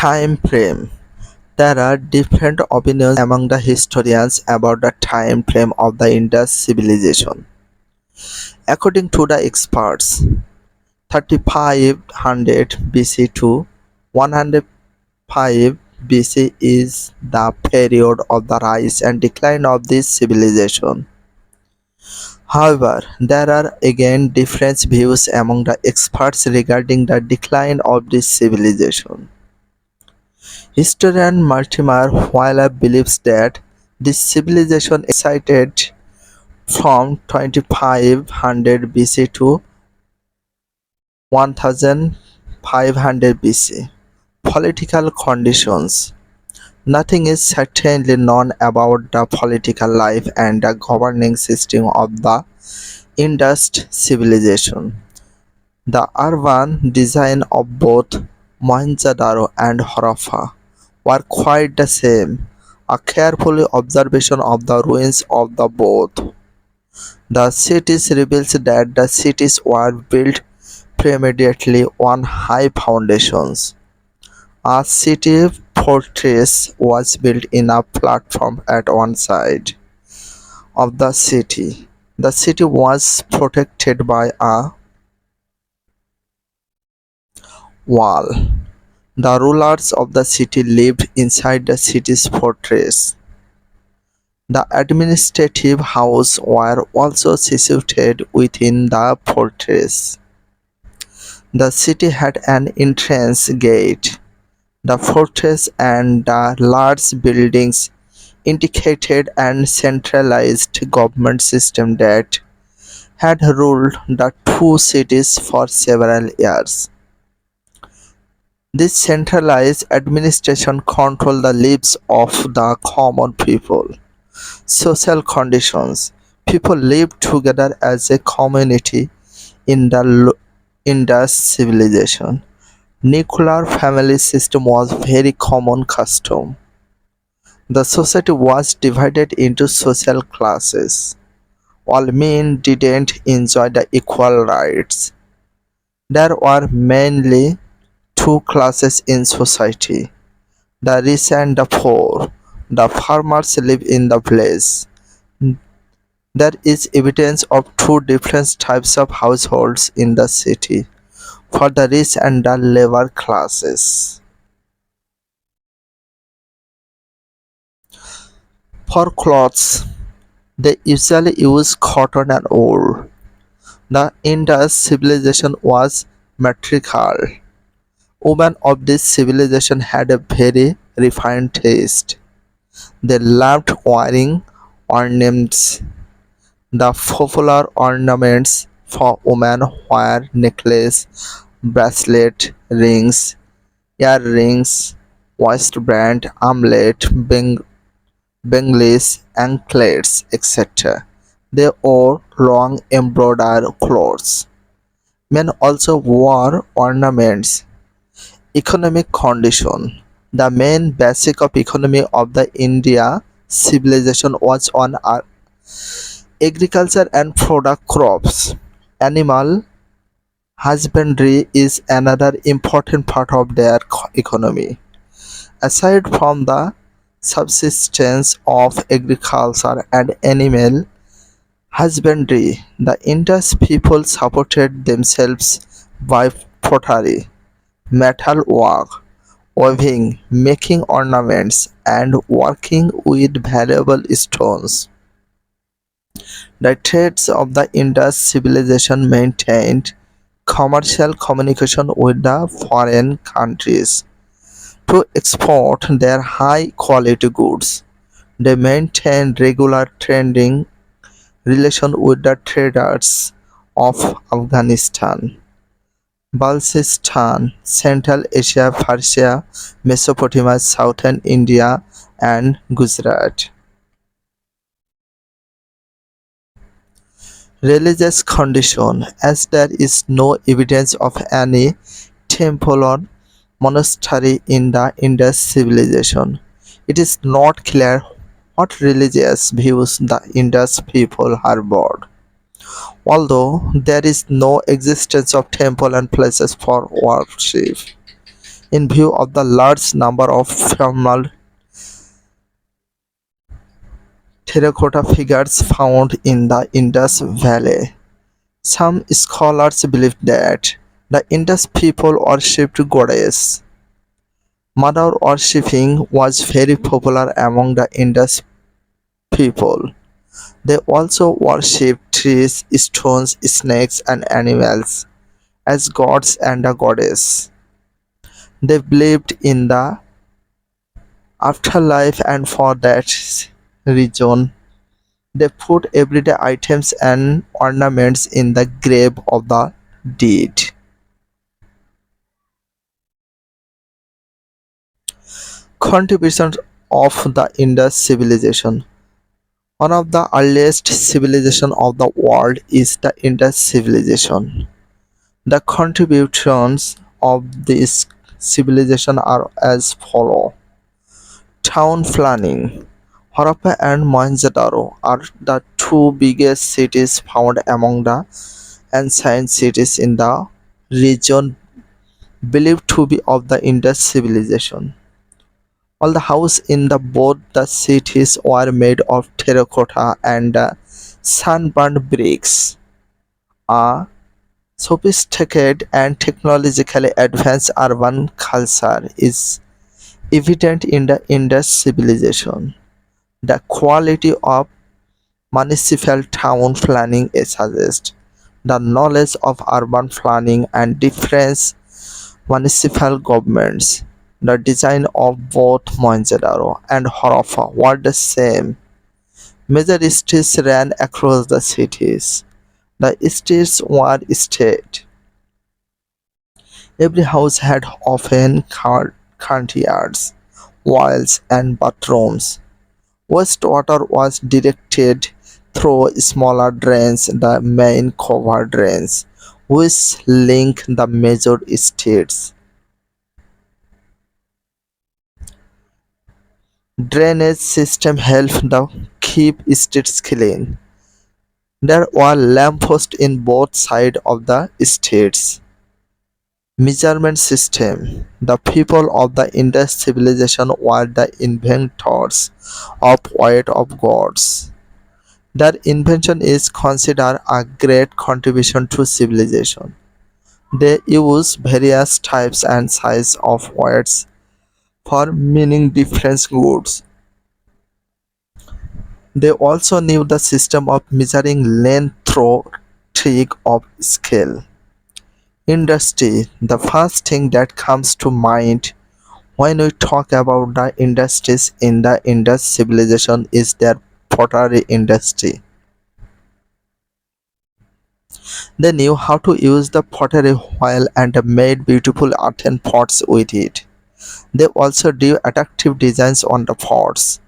Time frame. There are different opinions among the historians about the time frame of the Indus civilization. According to the experts, 3500 BC to 105 BC is the period of the rise and decline of this civilization. However, there are again different views among the experts regarding the decline of this civilization. Historian Mortimer Wheeler believes that this civilization existed from 2500 BC to 1500 BC. Political conditions. Nothing is certainly known about the political life and the governing system of the Indus civilization. The urban design of both Mohenjo-daro and Harappa were quite the same. A careful observation of the ruins of the both the cities reveals that the cities were built primarily on high foundations. A city fortress was built in a platform at one side of the city. The city was protected by a wall. The rulers of the city lived inside the city's fortress. The administrative houses were also situated within the fortress. The city had an entrance gate. The fortress and the large buildings indicated an centralized government system that had ruled the two cities for several years. This centralized administration controlled the lives of the common people. Social conditions. People lived together as a community in the Indus civilization. Nuclear family system was very common custom. The society was divided into social classes. All men didn't enjoy the equal rights. There were mainly two classes in society, the rich and the poor. The farmers live in the village. There is evidence of two different types of households in the city, for the rich and the labor classes. For clothes, they usually use cotton and wool. The Indus civilization was matriarchal. Women of this civilization had a very refined taste. They loved wearing ornaments. The popular ornaments for women were necklaces, bracelets, rings, earrings, waistband, armlet, bangles, anklets, etc. They wore long embroidered clothes. Men also wore ornaments. Economic condition. The main basic of economy of the India civilization was on agriculture and product crops. Animal husbandry is another important part of their economy. Aside from the subsistence of agriculture and animal husbandry, the Indus people supported themselves by pottery, metal work, weaving, making ornaments, and working with valuable stones. The trades of the Indus civilization maintained commercial communication with the foreign countries to export their high-quality goods. They maintained regular trading relations with the traders of Afghanistan, Balochistan, Central Asia, Persia, Mesopotamia, southern India, and Gujarat. Religious condition. As there is no evidence of any temple or monastery in the Indus civilization, it is not clear what religious views the Indus people harbored. Although there is no existence of temple and places for worship, In view of the large number of formal terracotta figures found in the Indus Valley, some scholars believe that the Indus people worshipped goddess. Mother worshipping was very popular among the Indus people. They also worshipped trees, stones, snakes, and animals as gods and a goddess. They believed in the afterlife, and for that reason, they put everyday items and ornaments in the grave of the dead. Contributions of the Indus civilization. One of the earliest civilizations of the world is the Indus civilization. The contributions of this civilization are as follow. Town planning. Harappa and Mohenjo-daro are the two biggest cities found among the ancient cities in the region believed to be of the Indus civilization. All the houses in both the cities were made of terracotta and sunburned bricks. A sophisticated and technologically advanced urban culture is evident in the Indus civilization. The quality of municipal town planning suggests the knowledge of urban planning and different municipal governments. The design of both Mohenjo-daro and Harappa were the same. Major streets ran across the cities. The streets were straight. Every house had open courtyards, wells, and bathrooms. Wastewater was directed through smaller drains, the main covered drains, which link the major streets. Drainage system helped the keep streets clean. There were lampposts in both sides of the streets. Measurement system. The people of the Indus civilization were the inventors of weight of gods. Their invention is considered a great contribution to civilization. They use various types and sizes of weights for meaning different goods. They also knew the system of measuring length through trick of scale. Industry. The first thing that comes to mind when we talk about the industries in the Indus civilization is their pottery industry. They knew how to use the pottery wheel and made beautiful earthen pots with it. They also drew attractive designs on the pots.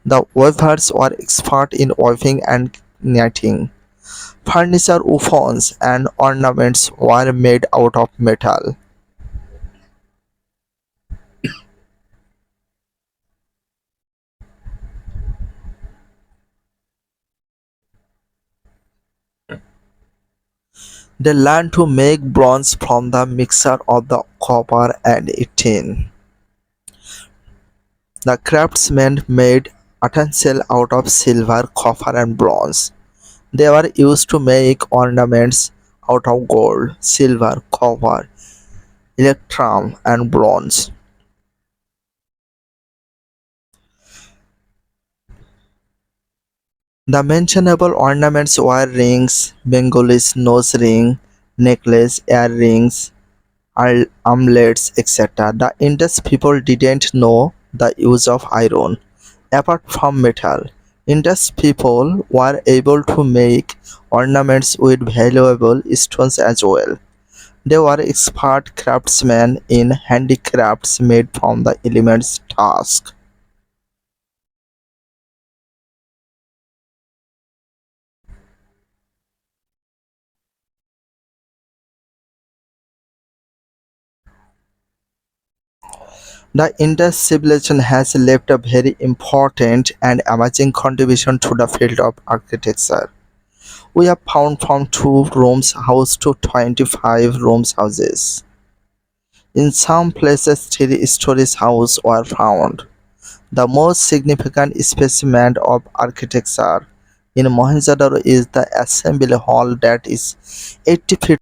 The weavers were expert in weaving and knitting. Furniture, weapons, and ornaments were made out of metal. They learned to make bronze from the mixture of the copper and tin. The craftsmen made utensils out of silver, copper, and bronze. They were used to make ornaments out of gold, silver, copper, electrum, and bronze. The mentionable ornaments were rings, Bengalis nose ring, necklace, earrings, amulets, etc. The Indus people didn't know the use of iron. Apart from metal, Indus people were able to make ornaments with valuable stones as well. They were expert craftsmen in handicrafts made from the elements task. The Indus civilization has left a very important and amazing contribution to the field of architecture. We have found from 2 rooms house to 25 rooms houses. In some places, three-story houses were found. The most significant specimen of architecture in Mohenjo-daro is the assembly hall that is 80 feet